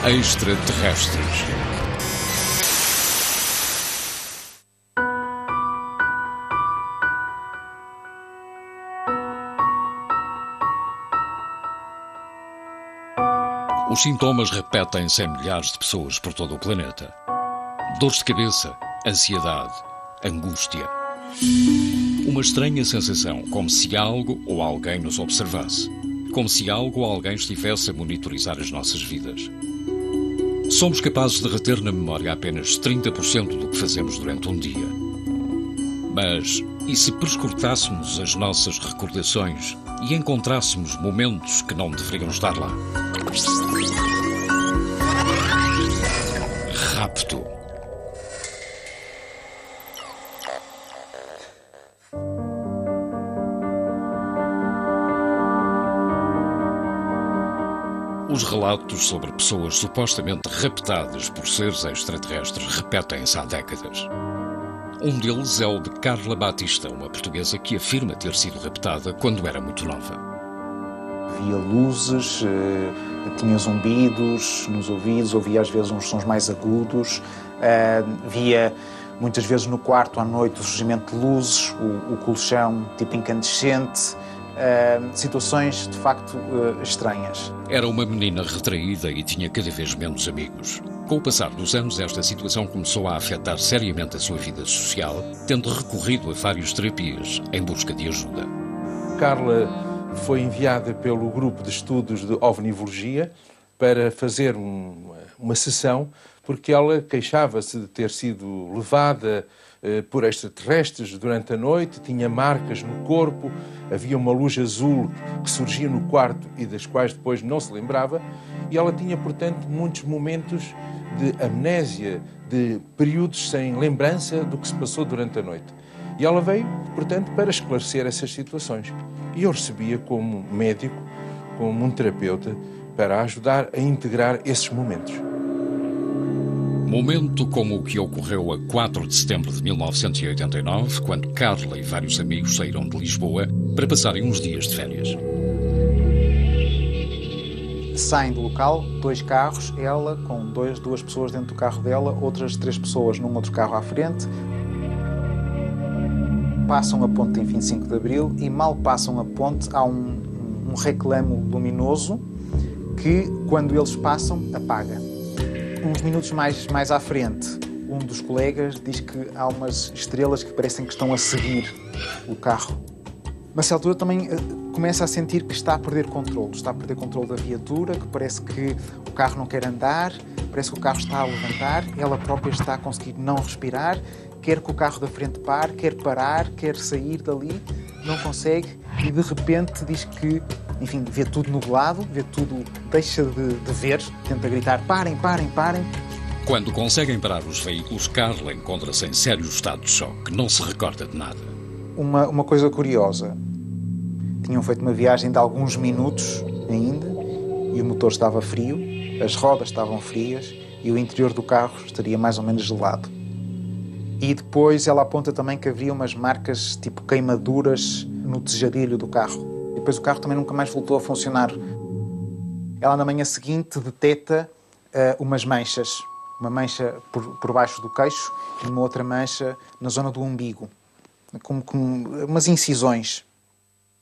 Extraterrestres. Os sintomas repetem-se em milhares de pessoas por todo o planeta. Dores de cabeça, ansiedade, angústia. Uma estranha sensação, como se algo ou alguém nos observasse. Como se algo ou alguém estivesse a monitorizar as nossas vidas. Somos capazes de reter na memória apenas 30% do que fazemos durante um dia. Mas, e se prescrutássemos as nossas recordações e encontrássemos momentos que não deveriam estar lá? Rapto. Os relatos sobre pessoas supostamente raptadas por seres extraterrestres repetem-se há décadas. Um deles é o de Carla Batista, uma portuguesa que afirma ter sido raptada quando era muito nova. Via luzes, tinha zumbidos nos ouvidos, ouvia às vezes uns sons mais agudos, via muitas vezes no quarto à noite o surgimento de luzes, o colchão tipo incandescente. Situações de facto estranhas. Era uma menina retraída e tinha cada vez menos amigos. Com o passar dos anos, esta situação começou a afetar seriamente a sua vida social, tendo recorrido a várias terapias em busca de ajuda. Carla foi enviada pelo grupo de estudos de ovnivologia para fazer uma sessão, porque ela queixava-se de ter sido levada por extraterrestres durante a noite, tinha marcas no corpo, havia uma luz azul que surgia no quarto e das quais depois não se lembrava, e ela tinha, portanto, muitos momentos de amnésia, de períodos sem lembrança do que se passou durante a noite. E ela veio, portanto, para esclarecer essas situações. E eu recebia como médico, como um terapeuta, para ajudar a integrar esses momentos. Momento como o que ocorreu a 4 de setembro de 1989, quando Carla e vários amigos saíram de Lisboa para passarem uns dias de férias. Saem do local, 2 carros, ela com duas pessoas dentro do carro dela, outras 3 pessoas num outro carro à frente. Passam a ponte em 25 de Abril e mal passam a ponte há um reclamo luminoso que, quando eles passam, apaga. Uns minutos mais à frente, um dos colegas diz que há umas estrelas que parecem que estão a seguir o carro. Nessa altura também começa a sentir que está a perder controle. Está a perder controle da viatura, que parece que o carro não quer andar, parece que o carro está a levantar, ela própria está a conseguir não respirar, quer que o carro da frente pare, quer parar, quer sair dali, não consegue e de repente diz que, enfim, vê tudo nublado, vê tudo, deixa de ver, tenta gritar, parem, parem, parem. Quando conseguem parar os veículos, Carla encontra-se em sério estado de choque, não se recorda de nada. Uma coisa curiosa, tinham feito uma viagem de alguns minutos ainda e o motor estava frio, as rodas estavam frias e o interior do carro estaria mais ou menos gelado. E depois ela aponta também que havia umas marcas tipo queimaduras no tejadilho do carro. E depois o carro também nunca mais voltou a funcionar. Ela na manhã seguinte detecta umas manchas. Uma mancha por baixo do queixo e uma outra mancha na zona do umbigo. Como umas incisões.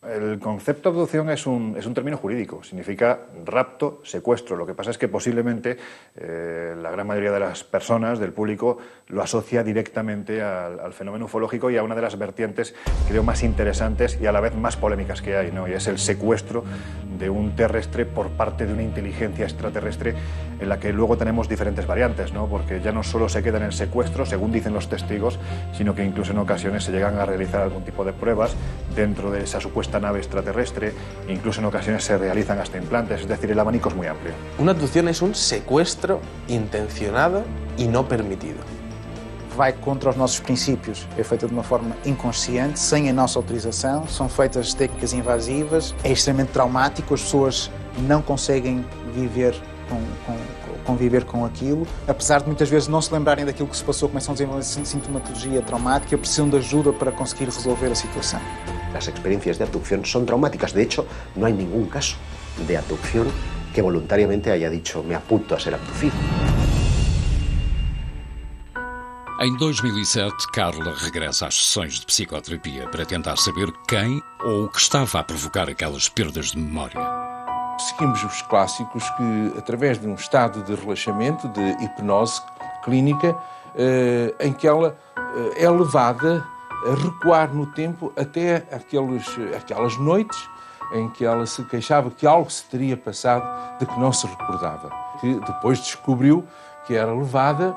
El concepto de abducción es un término jurídico, significa rapto, secuestro. Lo que pasa es que posiblemente la gran mayoría de las personas, del público, lo asocia directamente al fenómeno ufológico y a una de las vertientes, creo, más interesantes y a la vez más polémicas que hay, ¿no? Y es el secuestro de un terrestre por parte de una inteligencia extraterrestre en la que luego tenemos diferentes variantes, ¿no? Porque ya no solo se queda en el secuestro, según dicen los testigos, sino que incluso en ocasiones se llegan a realizar algún tipo de pruebas dentro de esa supuesta nave extraterrestre, incluso en ocasiones se realizan hasta implantes, es decir, el abanico es muy amplio. Una abducción es un secuestro intencionado y no permitido. Vai contra os nossos princípios, é feita de uma forma inconsciente, sem a nossa autorização, são feitas técnicas invasivas, é extremamente traumático, as pessoas não conseguem conviver com aquilo, apesar de muitas vezes não se lembrarem daquilo que se passou, começam a desenvolver sintomatologia traumática, precisam de ajuda para conseguir resolver a situação. Las experiencias de abducción son traumáticas, de hecho, no hay ningún caso de abducción que voluntariamente haya dicho me apunto a ser abducido. Em 2007, Carla regressa às sessões de psicoterapia para tentar saber quem ou o que estava a provocar aquelas perdas de memória. Seguimos os clássicos que, através de um estado de relaxamento, de hipnose clínica, em que ela é levada a recuar no tempo até aquelas noites em que ela se queixava que algo se teria passado de que não se recordava. Que depois descobriu que era levada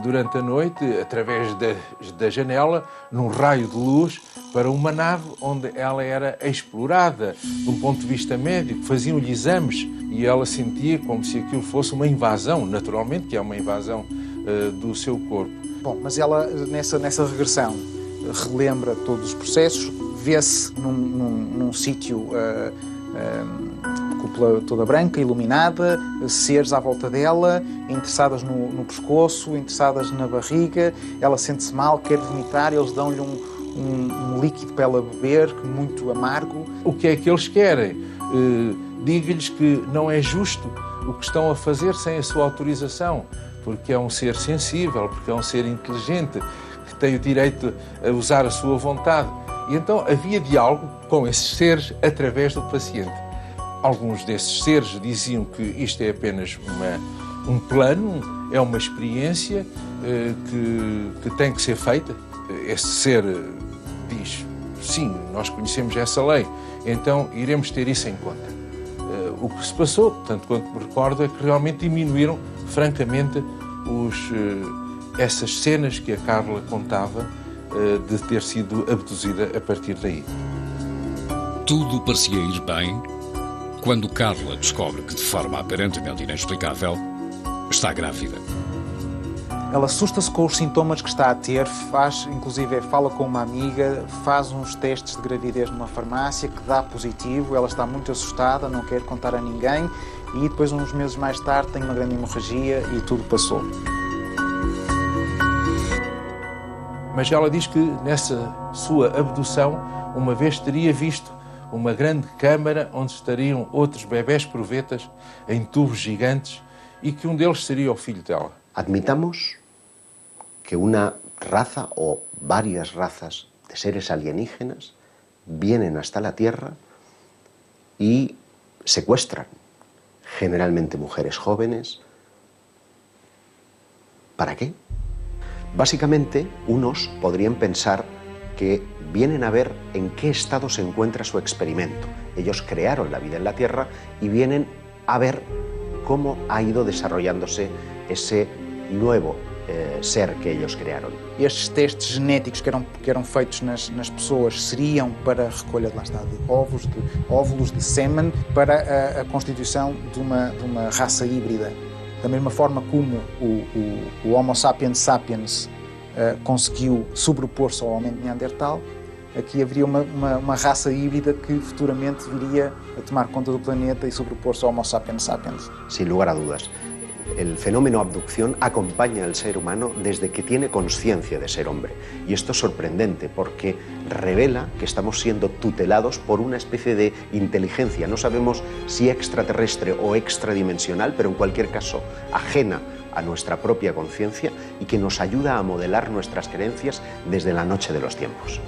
durante a noite, através da janela, num raio de luz, para uma nave onde ela era explorada de um ponto de vista médico. Faziam-lhe exames e ela sentia como se aquilo fosse uma invasão, naturalmente, que é uma invasão do seu corpo. Bom, mas ela, nessa regressão, relembra todos os processos, vê-se num sítio, cúpula toda branca, iluminada, seres à volta dela, interessadas no pescoço, interessadas na barriga, ela sente-se mal, quer vomitar, eles dão-lhe um líquido para ela beber, muito amargo. O que é que eles querem? Diga-lhes que não é justo o que estão a fazer sem a sua autorização, porque é um ser sensível, porque é um ser inteligente, que tem o direito a usar a sua vontade. E então havia diálogo com esses seres através do paciente. Alguns desses seres diziam que isto é apenas um plano, é uma experiência que tem que ser feita. Esse ser diz, sim, nós conhecemos essa lei, então iremos ter isso em conta. O que se passou, tanto quanto me recordo, é que realmente diminuíram francamente essas cenas que a Carla contava de ter sido abduzida a partir daí. Tudo parecia ir bem quando Carla descobre que, de forma aparentemente inexplicável, está grávida. Ela assusta-se com os sintomas que está a ter, fala com uma amiga, faz uns testes de gravidez numa farmácia que dá positivo, ela está muito assustada, não quer contar a ninguém e depois, uns meses mais tarde, tem uma grande hemorragia e tudo passou. Mas ela diz que nessa sua abdução, uma vez teria visto uma grande câmara onde estariam outros bebés provetas em tubos gigantes e que um deles seria o filho dela. Admitamos que una raza o varias razas de seres alienígenas vienen hasta la Tierra y secuestran generalmente mujeres jóvenes. ¿Para qué? Básicamente, unos podrían pensar que vienen a ver en qué estado se encuentra su experimento. Ellos crearon la vida en la Tierra y vienen a ver cómo ha ido desarrollándose ese nuevo ser que ellos crearon. Estes testes genéticos que eram feitos nas pessoas seriam para a recolha de óvulos, de sêmen, para a constituição de uma raça híbrida. Da mesma forma como o Homo sapiens sapiens conseguiu sobrepor-se ao homem de Neandertal, aqui haveria uma raça híbrida que futuramente viria a tomar conta do planeta e sobrepor-se ao Homo sapiens sapiens. Sin lugar a dudas. El fenómeno abducción acompaña al ser humano desde que tiene conciencia de ser hombre. Y esto es sorprendente porque revela que estamos siendo tutelados por una especie de inteligencia. No sabemos si extraterrestre o extradimensional, pero en cualquier caso ajena a nuestra propia conciencia y que nos ayuda a modelar nuestras creencias desde la noche de los tiempos.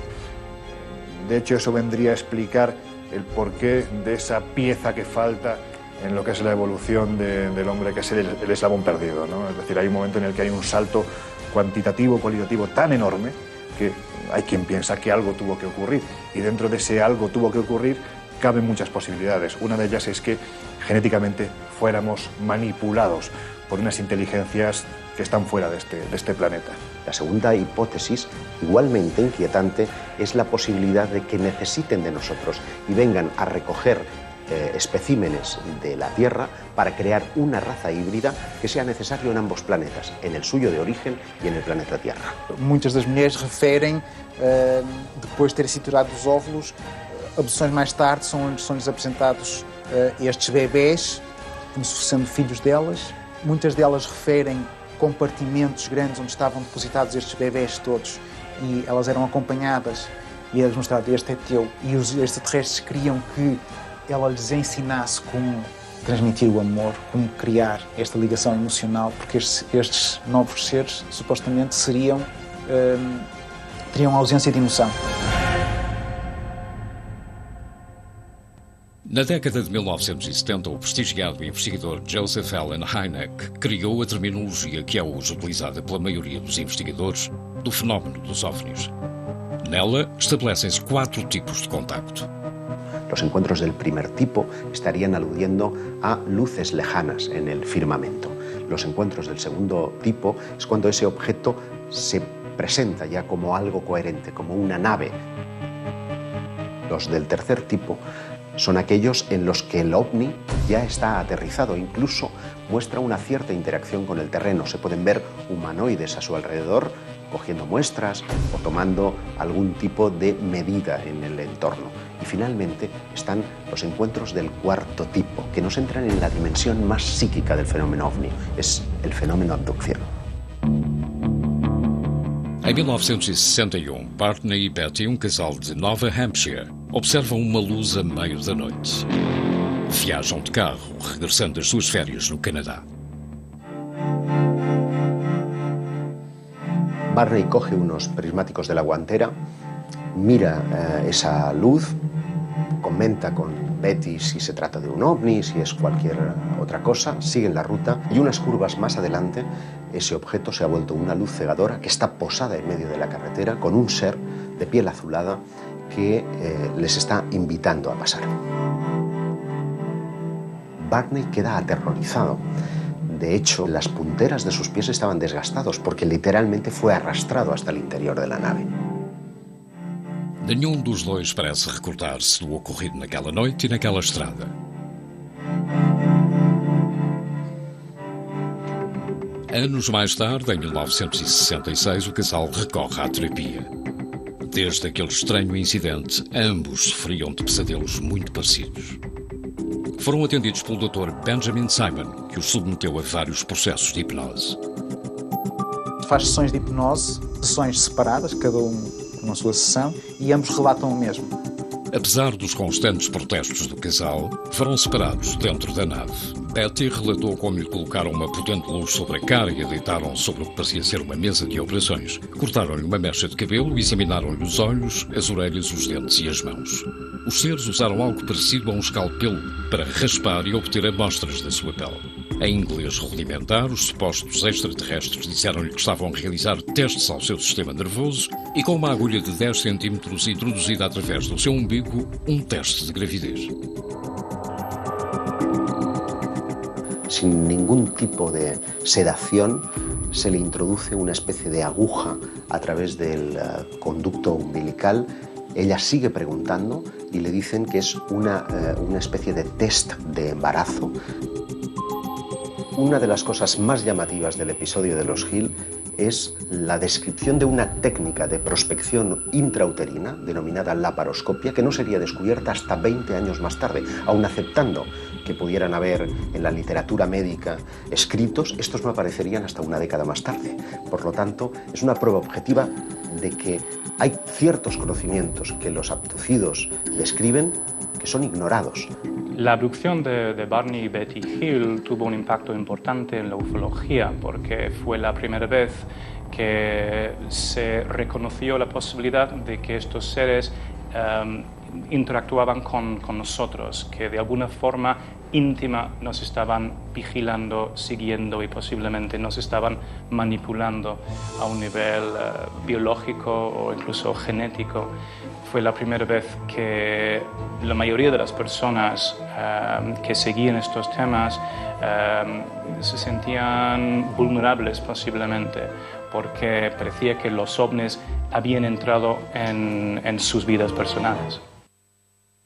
De hecho, eso vendría a explicar el porqué de esa pieza que falta en lo que es la evolución del hombre, que es el eslabón perdido, ¿no? Es decir, hay un momento en el que hay un salto cuantitativo, cualitativo tan enorme que hay quien piensa que algo tuvo que ocurrir. Y dentro de ese algo tuvo que ocurrir caben muchas posibilidades. Una de ellas es que genéticamente fuéramos manipulados por unas inteligencias que están fuera de este planeta. La segunda hipótesis, igualmente inquietante, es la posibilidad de que necesiten de nosotros y vengan a recoger especímenes de la Tierra para crear una raza híbrida que sea necesario en ambos planetas, en el suyo de origen y en el planeta Tierra. Muitas das mulheres referem, depois de terem sido tirados os óvulos, abduções mais tarde são-lhes apresentados estes bebés, como se sendo filhos delas. Muitas delas referem compartimentos grandes onde estavam depositados estes bebés todos e elas eram acompanhadas e eles mostraram, este é teu, e os extraterrestres queriam que ela lhes ensinasse como transmitir o amor, como criar esta ligação emocional, porque estes novos seres supostamente teriam ausência de emoção. Na década de 1970, o prestigiado investigador Joseph Allen Hynek criou a terminologia que é hoje utilizada pela maioria dos investigadores do fenómeno dos OVNIs. Nela, estabelecem-se 4 tipos de contacto. Los encuentros del primer tipo estarían aludiendo a luces lejanas en el firmamento. Los encuentros del segundo tipo es cuando ese objeto se presenta ya como algo coherente, como una nave. Los del tercer tipo son aquellos en los que el ovni ya está aterrizado, incluso muestra una cierta interacción con el terreno. Se pueden ver humanoides a su alrededor, cogiendo muestras o tomando algún tipo de medida en el entorno. Y finalmente están los encuentros del cuarto tipo, que nos entran en la dimensión más psíquica del fenómeno ovni, es el fenómeno abducción. Em 1961, Barney e Betty, um casal de Nova Hampshire, observam uma luz a meio da noite. Viajam de carro, regressando das suas férias no Canadá. Barney coge unos prismáticos de la guantera, mira esa luz, comenta con Betty si se trata de un ovni, si es cualquier otra cosa, siguen la ruta y unas curvas más adelante ese objeto se ha vuelto una luz cegadora que está posada en medio de la carretera con un ser de piel azulada que les está invitando a pasar. Barney queda aterrorizado. De hecho, las punteras de sus pies estaban desgastados porque literalmente fue arrastrado hasta el interior de la nave. Nenhum dos dois parece recordar-se do ocorrido naquela noite e naquela estrada. Anos mais tarde, em 1966, o casal recorre à terapia. Desde aquele estranho incidente, ambos sofriam de pesadelos muito parecidos. Foram atendidos pelo Dr. Benjamin Simon, que os submeteu a vários processos de hipnose. Faz sessões de hipnose, sessões separadas, cada um na sua sessão, e ambos relatam o mesmo. Apesar dos constantes protestos do casal, foram separados dentro da nave. Betty relatou como lhe colocaram uma potente luz sobre a cara e a deitaram sobre o que parecia ser uma mesa de operações. Cortaram-lhe uma mecha de cabelo e examinaram-lhe os olhos, as orelhas, os dentes e as mãos. Os seres usaram algo parecido a um escalpelo para raspar e obter amostras da sua pele. Em inglês rudimentar, os supostos extraterrestres disseram-lhe que estavam a realizar testes ao seu sistema nervoso e com uma agulha de 10 centímetros introduzida através do seu umbigo, um teste de gravidez. Sin ningún tipo de sedación, se le introduce una especie de aguja a través del conducto umbilical. Ella sigue preguntando y le dicen que es una especie de test de embarazo. Una de las cosas más llamativas del episodio de los Hill es la descripción de una técnica de prospección intrauterina denominada laparoscopia que no sería descubierta hasta 20 años más tarde. Aun aceptando que pudieran haber en la literatura médica escritos, estos no aparecerían hasta una década más tarde. Por lo tanto, es una prueba objetiva de que hay ciertos conocimientos que los abducidos describen que son ignorados. La abducción de Barney y Betty Hill tuvo un impacto importante en la ufología porque fue la primera vez que se reconoció la posibilidad de que estos seres interactuaban con nosotros, que de alguna forma íntima nos estaban vigilando, siguiendo y posiblemente nos estaban manipulando a un nivel biológico o incluso genético. Fue la primera vez que la mayoría de las personas que seguían estos temas se sentían vulnerables posiblemente porque parecía que los ovnis habían entrado en sus vidas personales.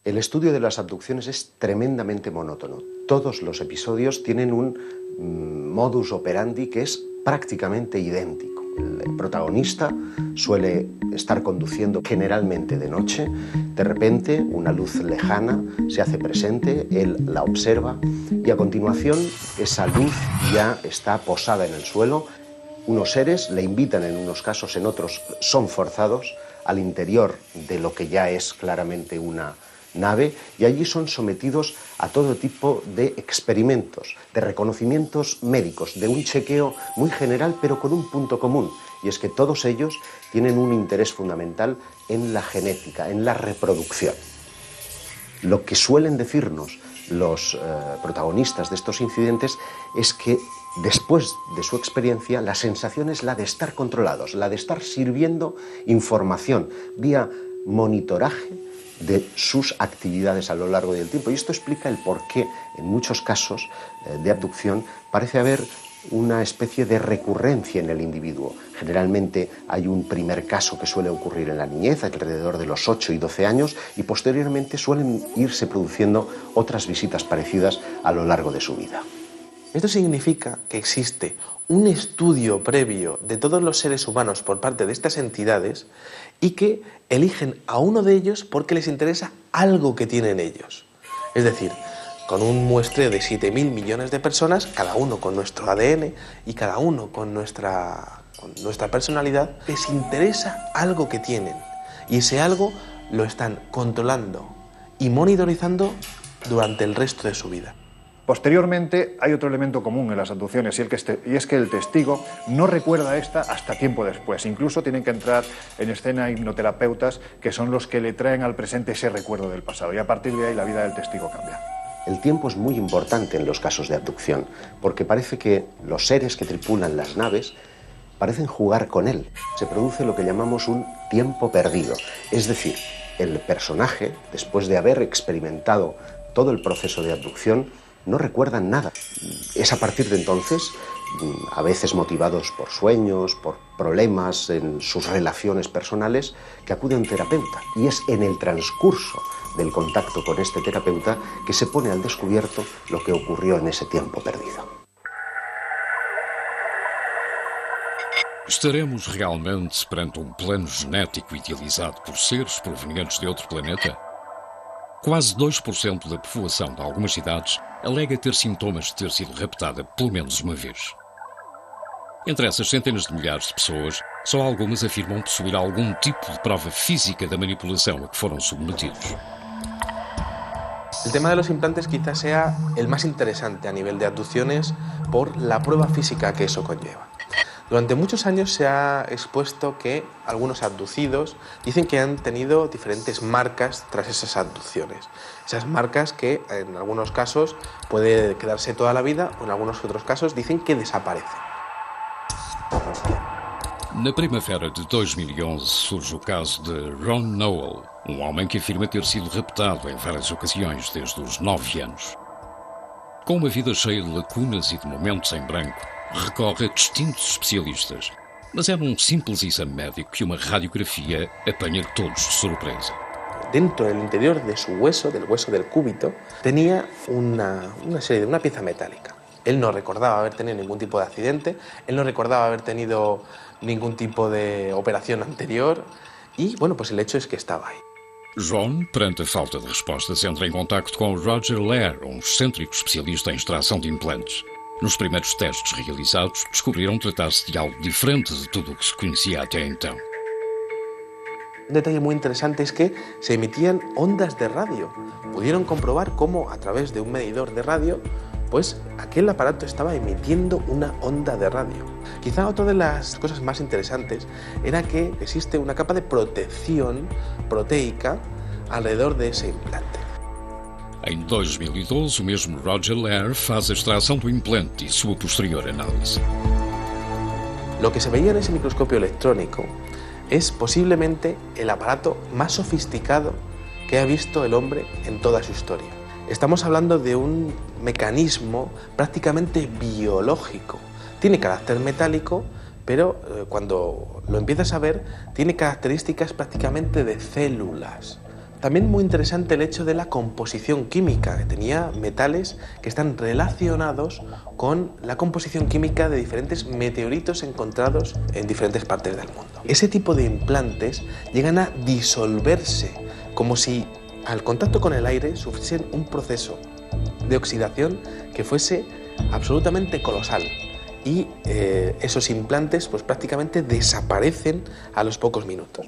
El estudio de las abducciones es tremendamente monótono. Todos los episodios tienen un modus operandi que es prácticamente idéntico. El protagonista suele estar conduciendo generalmente de noche. De repente, una luz lejana se hace presente, él la observa y a continuación esa luz ya está posada en el suelo. Unos seres le invitan en unos casos, en otros son forzados al interior de lo que ya es claramente una nave y allí son sometidos a todo tipo de experimentos, de reconocimientos médicos, de un chequeo muy general pero con un punto común, y es que todos ellos tienen un interés fundamental en la genética, en la reproducción. Lo que suelen decirnos los protagonistas de estos incidentes es que después de su experiencia la sensación es la de estar controlados, la de estar sirviendo información vía monitoraje de sus actividades a lo largo del tiempo. Y esto explica el por qué en muchos casos de abducción parece haber una especie de recurrencia en el individuo. Generalmente hay un primer caso que suele ocurrir en la niñez, alrededor de los 8 y 12 años, y posteriormente suelen irse produciendo otras visitas parecidas a lo largo de su vida. Esto significa que existe un estudio previo de todos los seres humanos por parte de estas entidades y que eligen a uno de ellos porque les interesa algo que tienen ellos. Es decir, con un muestreo de 7.000 millones de personas, cada uno con nuestro ADN y cada uno con nuestra personalidad, les interesa algo que tienen. Y ese algo lo están controlando y monitorizando durante el resto de su vida. Posteriormente, hay otro elemento común en las abducciones y es que el testigo no recuerda esta hasta tiempo después. Incluso tienen que entrar en escena hipnoterapeutas que son los que le traen al presente ese recuerdo del pasado, y a partir de ahí la vida del testigo cambia. El tiempo es muy importante en los casos de abducción, porque parece que los seres que tripulan las naves parecen jugar con él. Se produce lo que llamamos un tiempo perdido, es decir, el personaje, después de haber experimentado todo el proceso de abducción, no recuerdan nada. Es a partir de entonces, a veces motivados por sueños, por problemas en sus relaciones personales, que acude a un terapeuta. Y es en el transcurso del contacto con este terapeuta que se pone al descubierto lo que ocurrió en ese tiempo perdido. Estaremos realmente perante plano genético idealizado por seres provenientes de outro planeta? Quase 2% da população de algumas cidades alega ter sintomas de ter sido raptada pelo menos uma vez. Entre essas centenas de milhares de pessoas, só algumas afirmam possuir algum tipo de prova física da manipulação a que foram submetidos. El tema de los implantes quizás sea el más interesante a nivel de abducciones por la prueba física que eso conlleva. Durante muchos años se ha expuesto que algunos abducidos dicen que han tenido diferentes marcas tras esas abducciones. Esas marcas que en algunos casos puede quedarse toda la vida o en algunos otros casos dicen que desaparecen. Na primavera de 2011 surge o caso de Ron Noel, homem que afirma ter sido raptado em várias ocasiões desde os 9 anos. Com uma vida cheia de lacunas e de momentos em branco, recorre a distintos especialistas, mas é num simples exame médico que uma radiografia apanha todos de surpresa. Dentro del interior de su hueso, del hueso del cúbito, tenía una pieza metálica. Él no recordaba haber tenido ningún tipo de accidente, él no recordaba haber tenido ningún tipo de operación anterior y, bueno, pues el hecho es que estaba ahí. John, perante a falta de respostas, entra em contacto com Roger Lair, excêntrico especialista em extração de implantes. Nos primeiros testes realizados, descobriram tratar-se de algo diferente de tudo o que se conhecia até então. Un detalle muy interesante es que se emitían ondas de radio. Pudieron comprobar cómo a través de un medidor de radio, pues aquel aparato estaba emitiendo una onda de radio. Quizá otra de las cosas más interesantes era que existe una capa de protección proteica alrededor de ese implante. Em 2012, o mesmo Roger Lair faz a extração do implante e sua posterior análise. Lo que se veía en ese microscopio electrónico es posiblemente el aparato más sofisticado que ha visto el hombre en toda su historia. Estamos hablando de un mecanismo prácticamente biológico. Tiene carácter metálico, pero cuando lo empiezas a ver, tiene características prácticamente de células. También muy interesante el hecho de la composición química, que tenía metales que están relacionados con la composición química de diferentes meteoritos encontrados en diferentes partes del mundo. Ese tipo de implantes llegan a disolverse, como si al contacto con el aire sufriesen un proceso de oxidación que fuese absolutamente colosal. Y esos implantes pues prácticamente desaparecen a los pocos minutos.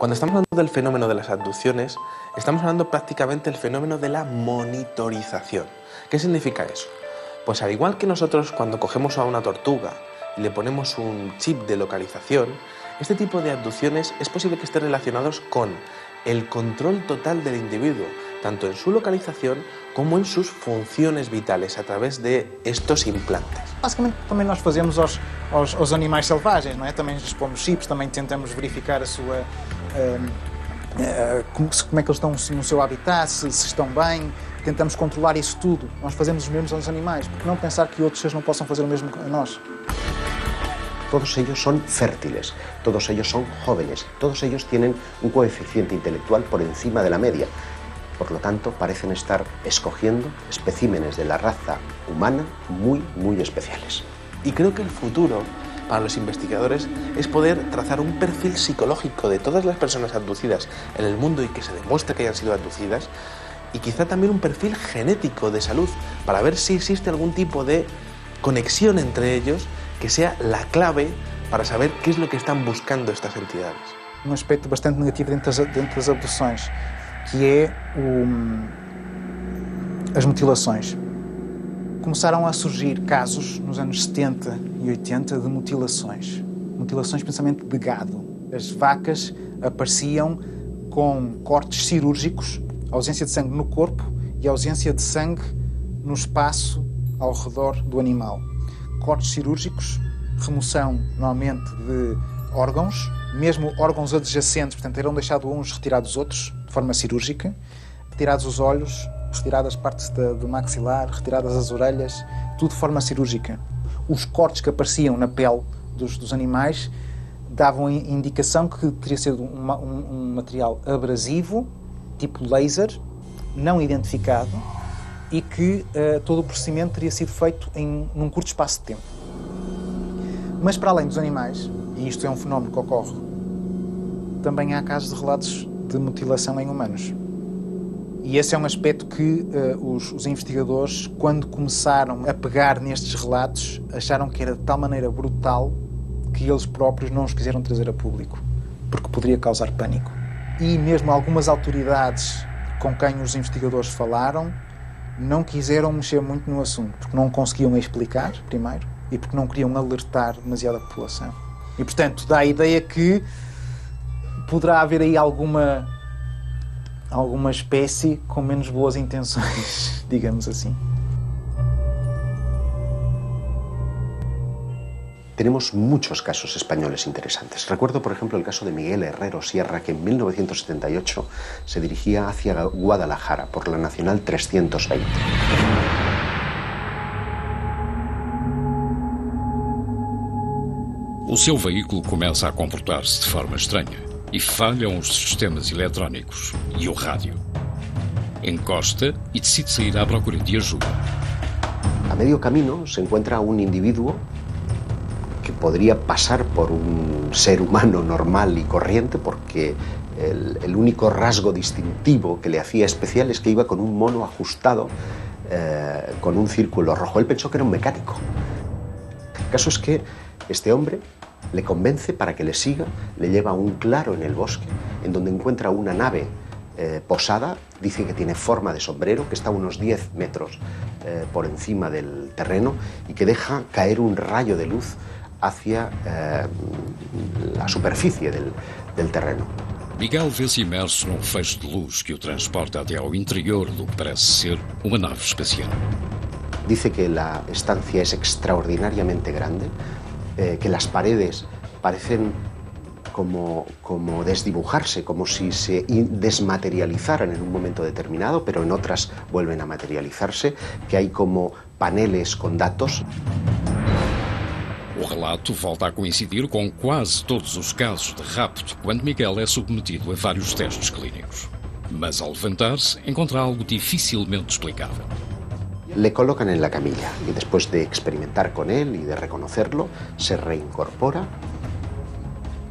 Cuando estamos hablando del fenómeno de las abducciones, estamos hablando prácticamente del fenómeno de la monitorización. ¿Qué significa eso? Pues al igual que nosotros cuando cogemos a una tortuga y le ponemos un chip de localización, este tipo de abducciones es posible que estén relacionados con el control total del individuo, tanto en su localización como en sus funciones vitales a través de estos implantes. Basicamente também nós fazemos aos animais selvagens, não é? Também lhes pomos chips, também tentamos verificar a sua, como é que eles estão no seu habitat, se estão bem, tentamos controlar isso tudo. Nós fazemos os mesmos aos animais, porque não pensar que outros seres não possam fazer o mesmo a nós? Todos ellos son fértiles, todos ellos son jóvenes, todos ellos tienen un coeficiente intelectual por encima de la media. Por lo tanto, parecen estar escogiendo especímenes de la raza humana muy especiales. Y creo que el futuro para los investigadores es poder trazar un perfil psicológico de todas las personas abducidas en el mundo y que se demuestre que hayan sido abducidas, y quizá también un perfil genético de salud para ver si existe algún tipo de conexión entre ellos que sea la clave para saber qué es lo que están buscando estas entidades. Um aspecto bastante negativo dentro das abduções, que é as mutilações. Começaram a surgir casos nos anos 70 e 80 de mutilações principalmente de gado. As vacas apareciam com cortes cirúrgicos, ausência de sangue no corpo e ausência de sangue no espaço ao redor do animal. Cortes cirúrgicos, remoção normalmente de órgãos, mesmo órgãos adjacentes, portanto, eram deixados uns, retirados outros, de forma cirúrgica, retirados os olhos, retiradas partes do maxilar, retiradas as orelhas, tudo de forma cirúrgica. Os cortes que apareciam na pele dos animais davam indicação que teria sido um material abrasivo, tipo laser, não identificado, e que todo o procedimento teria sido feito num curto espaço de tempo. Mas para além dos animais, e isto é um fenómeno que ocorre, também há casos de relatos de mutilação em humanos. E esse é um aspecto que os investigadores, quando começaram a pegar nestes relatos, acharam que era de tal maneira brutal que eles próprios não os quiseram trazer a público, porque poderia causar pânico. E mesmo algumas autoridades com quem os investigadores falaram não quiseram mexer muito no assunto, porque não conseguiam explicar, primeiro, e porque não queriam alertar demasiado a população. E, portanto, dá a ideia que poderá haver aí alguma espécie com menos boas intenções, digamos assim. Tenemos muchos casos españoles interesantes. Recuerdo, por ejemplo, el caso de Miguel Herrero Sierra, que en 1978 se dirigía hacia Guadalajara por la Nacional 320. O seu veículo começa a comportar-se de forma estranha e falham os sistemas eletrónicos e o rádio. Encosta e decide sair à procura de ajuda. A medio camino se encuentra un individuo que podría pasar por un ser humano normal y corriente, porque el único rasgo distintivo que le hacía especial es que iba con un mono ajustado con un círculo rojo. Él pensó que era un mecánico. El caso es que este hombre le convence para que le siga, le lleva a un claro en el bosque, en donde encuentra una nave posada, dice que tiene forma de sombrero, que está a unos 10 metros por encima del terreno y que deja caer un rayo de luz hacia la superficie del terreno. Miguel vê-se imerso num feixe de luz que o transporta até ao interior do que parece ser uma nave espacial. Dice que la estancia es extraordinariamente grande, que las paredes parecen como desdibujarse, como si se desmaterializaran en un momento determinado, pero en otras vuelven a materializarse, que hay como paneles con datos. O relato volta a coincidir com quase todos os casos de rapto quando Miguel é submetido a vários testes clínicos. Mas ao levantar-se, encontra algo dificilmente explicável. Le colocan en la camilla y después de experimentar con él y de reconocerlo, se reincorpora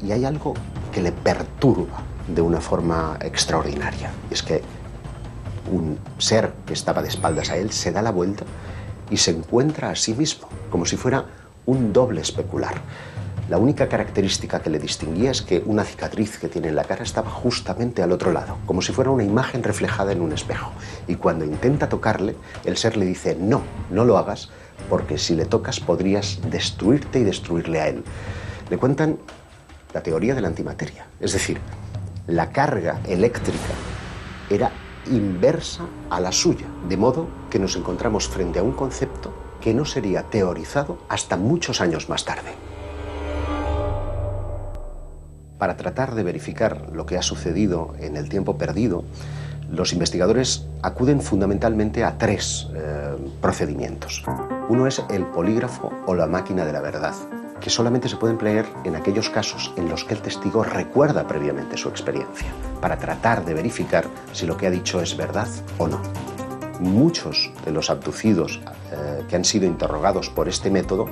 y hay algo que le perturba de una forma extraordinaria. Es que un ser que estaba de espaldas a él se da la vuelta y se encuentra a sí mismo, como si fuera un doble especular. La única característica que le distinguía es que una cicatriz que tiene en la cara estaba justamente al otro lado, como si fuera una imagen reflejada en un espejo. Y cuando intenta tocarle, el ser le dice, no, no lo hagas, porque si le tocas podrías destruirte y destruirle a él. Le cuentan la teoría de la antimateria, es decir, la carga eléctrica era inversa a la suya, de modo que nos encontramos frente a un concepto que no sería teorizado hasta muchos años más tarde. Para tratar de verificar lo que ha sucedido en el tiempo perdido, los investigadores acuden fundamentalmente a tres procedimientos. Uno es el polígrafo o la máquina de la verdad, que solamente se puede emplear en aquellos casos en los que el testigo recuerda previamente su experiencia, para tratar de verificar si lo que ha dicho es verdad o no. Muchos de los abducidos que han sido interrogados por este método,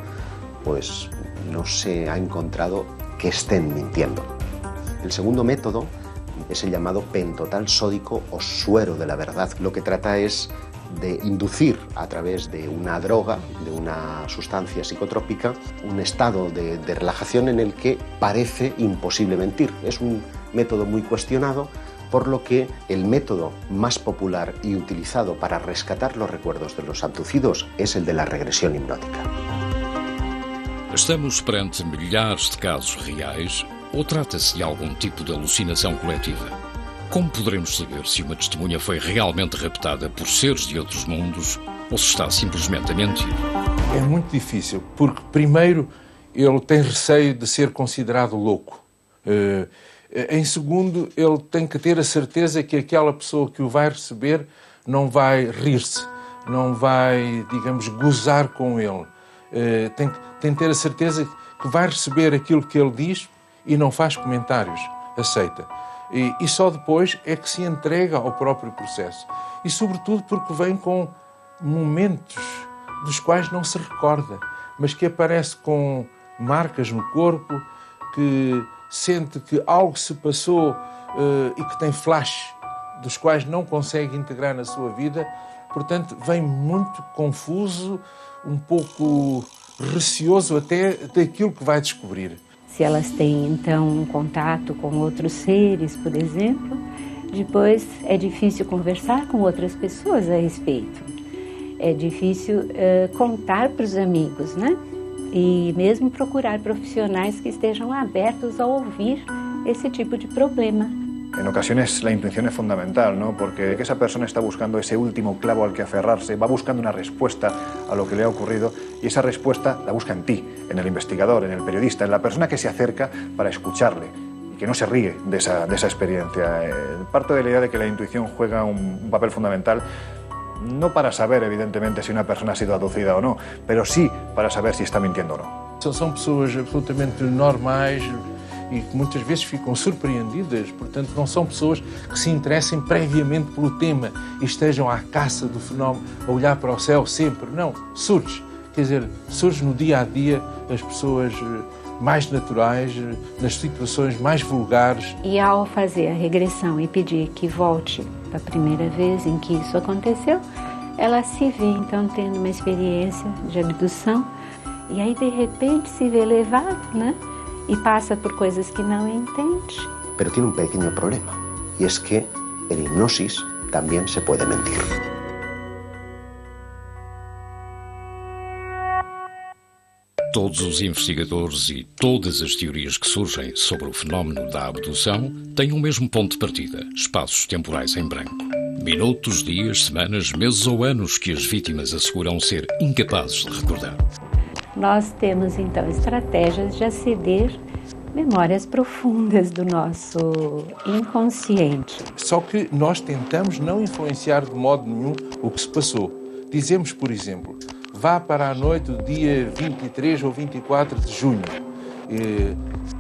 pues no se ha encontrado que estén mintiendo. El segundo método es el llamado pentotal sódico o suero de la verdad. Lo que trata es de inducir a través de una droga, de una sustancia psicotrópica, un estado de relajación en el que parece imposible mentir. Es un método muy cuestionado, por lo que el método más popular y utilizado para rescatar los recuerdos de los abducidos es el de la regresión hipnótica. Estamos perante milhares de casos reais ou trata-se de algum tipo de alucinação coletiva? Como poderemos saber se uma testemunha foi realmente raptada por seres de outros mundos ou se está simplesmente a mentir? É muito difícil, porque primeiro ele tem receio de ser considerado louco. Em segundo, ele tem que ter a certeza que aquela pessoa que o vai receber não vai rir-se, não vai, digamos, gozar com ele. Tem que ter a certeza que vai receber aquilo que ele diz e não faz comentários, aceita. E só depois é que se entrega ao próprio processo. E sobretudo porque vem com momentos dos quais não se recorda, mas que aparece com marcas no corpo, que sente que algo se passou e que tem flash dos quais não consegue integrar na sua vida. Portanto, vem muito confuso, um pouco receoso até daquilo que vai descobrir. Se elas têm, então, um contato com outros seres, por exemplo, depois é difícil conversar com outras pessoas a respeito. É difícil contar para os amigos, né? E mesmo procurar profissionais que estejam abertos a ouvir esse tipo de problema. En ocasiones la intuición es fundamental, ¿no? Porque esa persona está buscando ese último clavo al que aferrarse, va buscando una respuesta a lo que le ha ocurrido y esa respuesta la busca en ti, en el investigador, en el periodista, en la persona que se acerca para escucharle y que no se ríe de esa experiencia. Parto de la idea de que la intuición juega un papel fundamental, no para saber, evidentemente, si una persona ha sido abducida o no, pero sí para saber si está mintiendo o no. São pessoas absolutamente normais e que muitas vezes ficam surpreendidas, portanto não são pessoas que se interessem previamente pelo tema e estejam à caça do fenómeno, a olhar para o céu sempre, não, surge, quer dizer, surge no dia a dia as pessoas mais naturais, nas situações mais vulgares. E ao fazer a regressão e pedir que volte para a primeira vez em que isso aconteceu, ela se vê então tendo uma experiência de abdução e aí de repente se vê levado, né? Y pasa por cosas que no entiende. Pero tiene un pequeño problema, y es que en hipnosis también se puede mentir. Todos os investigadores e todas as teorias que surgem sobre o fenómeno da abdução têm o mesmo ponto de partida, espaços temporais em branco. Minutos, dias, semanas, meses ou anos que as vítimas asseguram ser incapazes de recordar. Nós temos, então, estratégias de aceder memórias profundas do nosso inconsciente. Só que nós tentamos não influenciar de modo nenhum o que se passou. Dizemos, por exemplo, vá para a noite do dia 23 ou 24 de junho.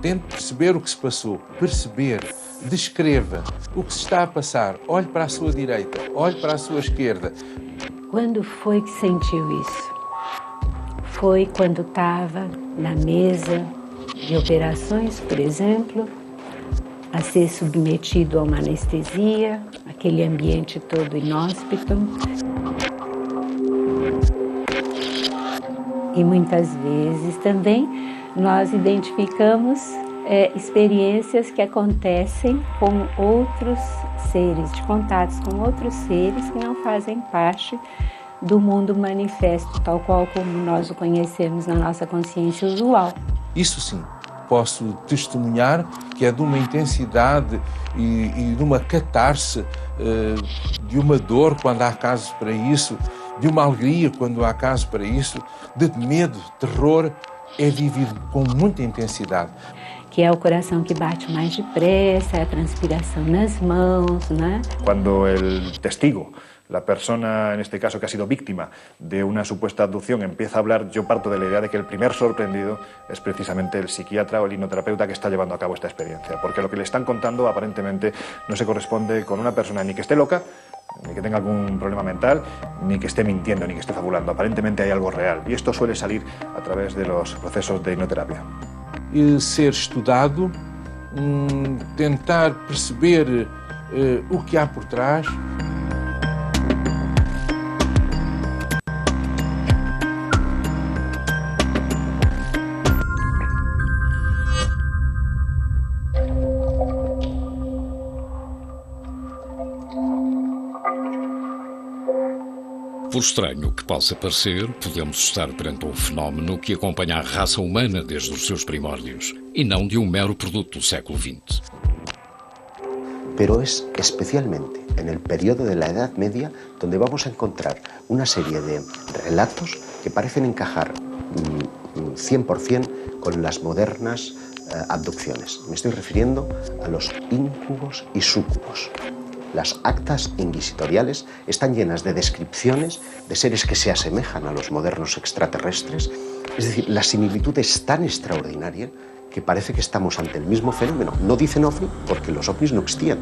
Tente perceber o que se passou, perceber, descreva o que se está a passar. Olhe para a sua direita, olhe para a sua esquerda. Quando foi que sentiu isso? Foi quando estava na mesa de operações, por exemplo, a ser submetido a uma anestesia, aquele ambiente todo inóspito. E muitas vezes também nós identificamos experiências que acontecem com outros seres, de contatos com outros seres que não fazem parte do mundo manifesto, tal qual como nós o conhecemos na nossa consciência usual. Isso sim, posso testemunhar que é de uma intensidade e de uma catarse, de uma dor quando há caso para isso, de uma alegria quando há caso para isso, de medo, terror, é vivido com muita intensidade. Que é o coração que bate mais depressa, a transpiração nas mãos, né? Cuando el testigo, la persona en este caso que ha sido víctima de una supuesta abducción, empieza a hablar, yo parto de la idea de que el primer sorprendido es precisamente el psiquiatra o el hipnoterapeuta que está llevando a cabo esta experiencia, porque lo que le están contando aparentemente no se corresponde con una persona ni que esté loca, ni que tenga algún problema mental, ni que esté mintiendo, ni que esté fabulando. Aparentemente hay algo real y esto suele salir a través de los procesos de hipnoterapia. Ser estudado, tentar perceber o que há por trás. Por estranho que possa parecer, podemos estar perante um fenómeno que acompanha a raça humana desde os seus primórdios, e não de um mero produto do século XX. Pero es especialmente en el periodo de la Edad Media donde vamos a encontrar una serie de relatos que parecen encajar 100% con las modernas abducciones. Me estoy refiriendo a los íncubos y súcubos. Las actas inquisitoriales están llenas de descripciones de seres que se asemejan a los modernos extraterrestres. Es decir, la similitud es tan extraordinaria que parece que estamos ante el mismo fenómeno. No dicen ovni porque los ovnis no existían.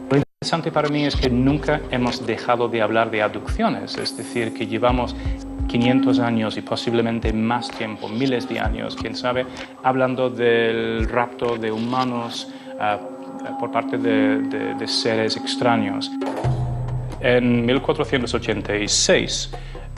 Lo interesante para mí es que nunca hemos dejado de hablar de abducciones, es decir, que llevamos 500 años y posiblemente más tiempo, miles de años, quién sabe, hablando del rapto de humanos por parte de seres extraños. En 1486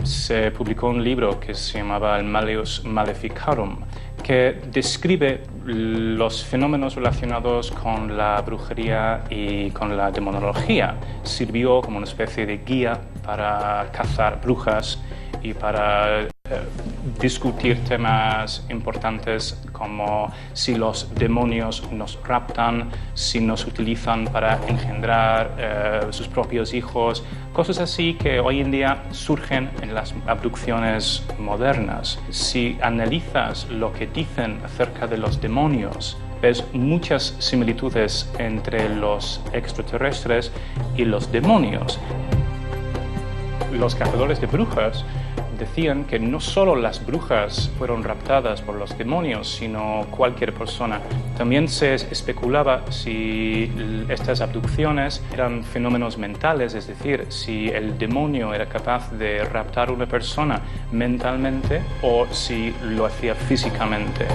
se publicó un libro que se llamaba el Malleus Maleficarum, que describe los fenómenos relacionados con la brujería y con la demonología. Sirvió como una especie de guía para cazar brujas y para discutir temas importantes como si los demonios nos raptan, si nos utilizan para engendrar sus propios hijos, cosas así que hoy en día surgen en las abducciones modernas. Si analizas lo que dicen acerca de los demonios, ves muchas similitudes entre los extraterrestres y los demonios. Los cazadores de brujas decían que no solo las brujas fueron raptadas por los demonios, sino cualquier persona. También se especulaba si estas abducciones eran fenómenos mentales, es decir, si el demonio era capaz de raptar a una persona mentalmente o si lo hacía físicamente.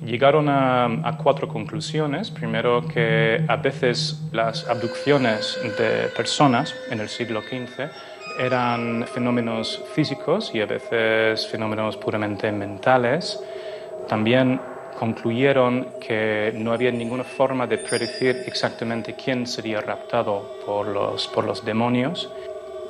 Llegaron a 4 conclusiones. Primero, que a veces las abducciones de personas en el siglo XV eran fenómenos físicos y a veces fenómenos puramente mentales. También concluyeron que no había ninguna forma de predecir exactamente quién sería raptado por los demonios.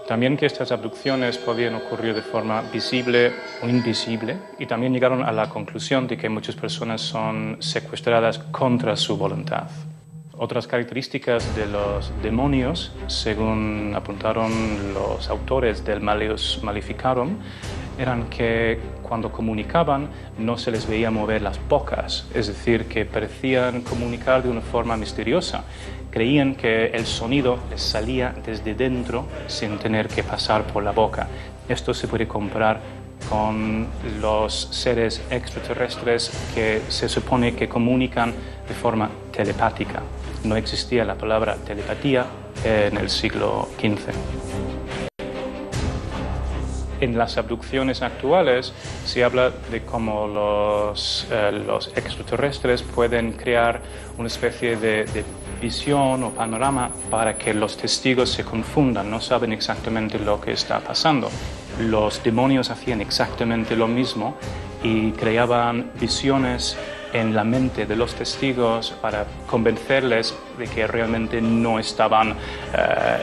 También que estas abducciones podían ocurrir de forma visible o invisible, y también llegaron a la conclusión de que muchas personas son secuestradas contra su voluntad. Otras características de los demonios, según apuntaron los autores del Malleus Maleficarum, eran que cuando comunicaban no se les veía mover las bocas, es decir, que parecían comunicar de una forma misteriosa. Creían que el sonido les salía desde dentro sin tener que pasar por la boca. Esto se puede comparar con los seres extraterrestres que se supone que comunican de forma telepática. No existía la palabra telepatía en el siglo XV. En las abducciones actuales se habla de cómo los extraterrestres pueden crear una especie de visión o panorama para que los testigos se confundan, no saben exactamente lo que está pasando. Los demonios hacían exactamente lo mismo y creaban visiones en la mente de los testigos para convencerles de que realmente no estaban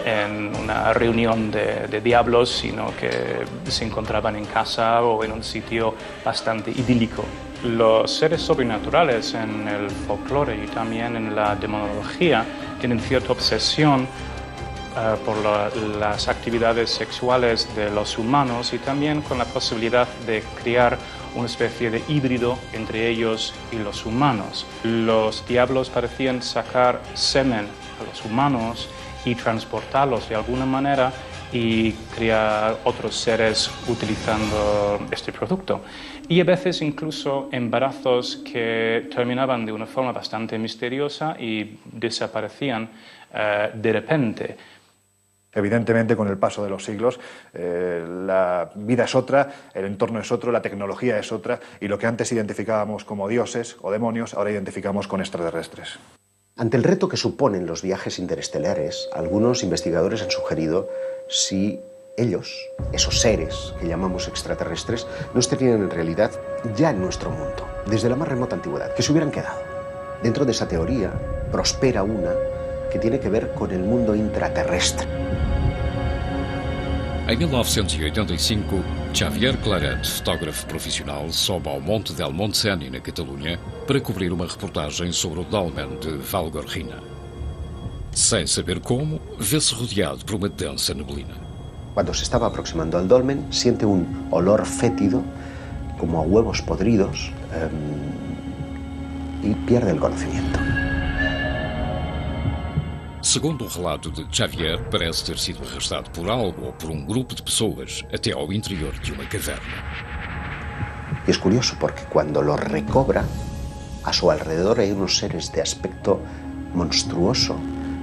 en una reunión de diablos, sino que se encontraban en casa o en un sitio bastante idílico. Los seres sobrenaturales en el folclore y también en la demonología tienen cierta obsesión por las actividades sexuales de los humanos y también con la posibilidad de crear una especie de híbrido entre ellos y los humanos. Los diablos parecían sacar semen a los humanos y transportarlos de alguna manera y crear otros seres utilizando este producto. Y a veces incluso embarazos que terminaban de una forma bastante misteriosa y desaparecían de repente. Evidentemente, con el paso de los siglos, la vida es otra, el entorno es otro, la tecnología es otra, y lo que antes identificábamos como dioses o demonios, ahora identificamos con extraterrestres. Ante el reto que suponen los viajes interestelares, algunos investigadores han sugerido si ellos, esos seres que llamamos extraterrestres, no estarían en realidad ya en nuestro mundo, desde la más remota antigüedad, que se hubieran quedado. Dentro de esa teoría prospera una que tiene que ver con el mundo intraterrestre. Em 1985, Xavier Claret, fotógrafo profissional, sobe ao Monte del Montseny, na Catalunha, para cobrir uma reportagem sobre o dolmen de Valgorrina. Sem saber como, vê-se rodeado por uma densa neblina. Cuando se estaba aproximando al dolmen, siente un olor fétido, como a huevos podridos, y pierde el conocimiento. Segundo o relato de Xavier, parece ter sido arrastado por algo ou por um grupo de pessoas até ao interior de uma caverna. Y es curioso porque cuando lo recobra, a su alrededor hay unos seres de aspecto monstruoso,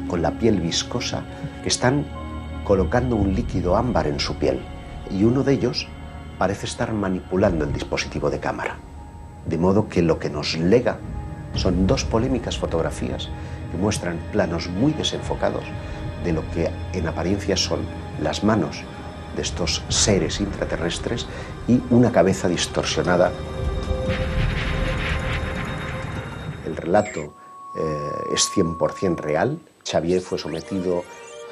con la piel viscosa, que están colocando un líquido ámbar en su piel. Y uno de ellos parece estar manipulando el dispositivo de cámara. De modo que lo que nos lega son dos polémicas fotografías que muestran planos muy desenfocados de lo que en apariencia son las manos de estos seres intraterrestres y una cabeza distorsionada. El relato es 100% real. Xavier fue sometido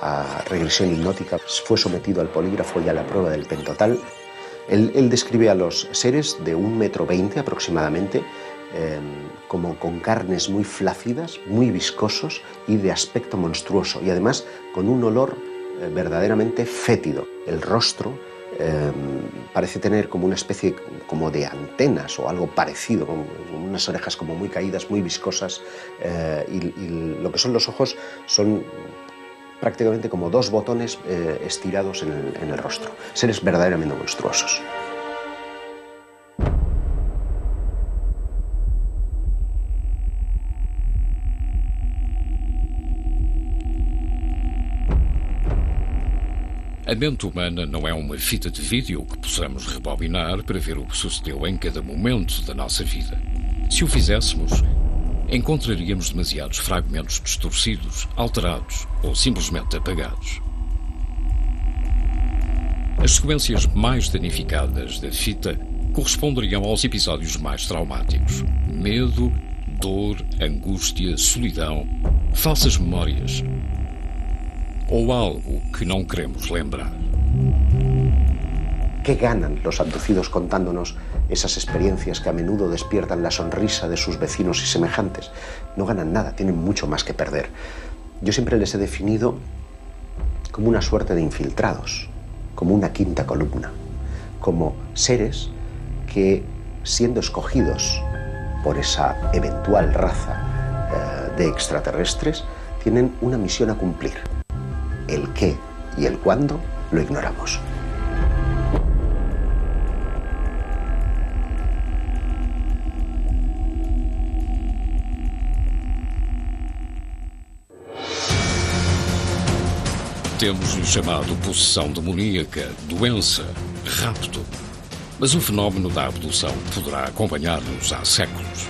a regresión hipnótica, fue sometido al polígrafo y a la prueba del pentotal. Él describe a los seres de 1,20 m aproximadamente, como con carnes muy flácidas, muy viscosos y de aspecto monstruoso, y además con un olor verdaderamente fétido. El rostro parece tener como una especie como de antenas o algo parecido, con unas orejas como muy caídas, muy viscosas, y lo que son los ojos son prácticamente como dos botones estirados en el rostro. Seres verdaderamente monstruosos. A mente humana não é uma fita de vídeo que possamos rebobinar para ver o que sucedeu em cada momento da nossa vida. Se o fizéssemos, encontraríamos demasiados fragmentos distorcidos, alterados ou simplesmente apagados. As sequências mais danificadas da fita corresponderiam aos episódios mais traumáticos. Medo, dor, angústia, solidão, falsas memórias ou algo que não queremos lembrar. ¿Qué ganan los abducidos contándonos esas experiencias que a menudo despiertan la sonrisa de sus vecinos y semejantes? No ganan nada, tienen mucho más que perder. Yo siempre les he definido como una suerte de infiltrados, como una quinta columna, como seres que, siendo escogidos por esa eventual raza de extraterrestres, tienen una misión a cumplir. El qué y el cuándo lo ignoramos. Temos o chamado possessão demoníaca, doença, rapto. Mas o fenómeno da abdução poderá acompanhar-nos há séculos.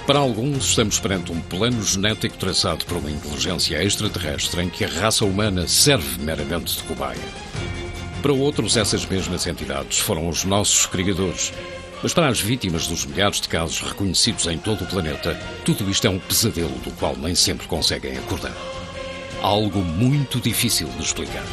Para alguns, estamos perante um plano genético traçado por uma inteligência extraterrestre em que a raça humana serve meramente de cobaia. Para outros, essas mesmas entidades foram os nossos criadores. Mas para as vítimas dos milhares de casos reconhecidos em todo o planeta, tudo isto é um pesadelo do qual nem sempre conseguem acordar. Algo muito difícil de explicar.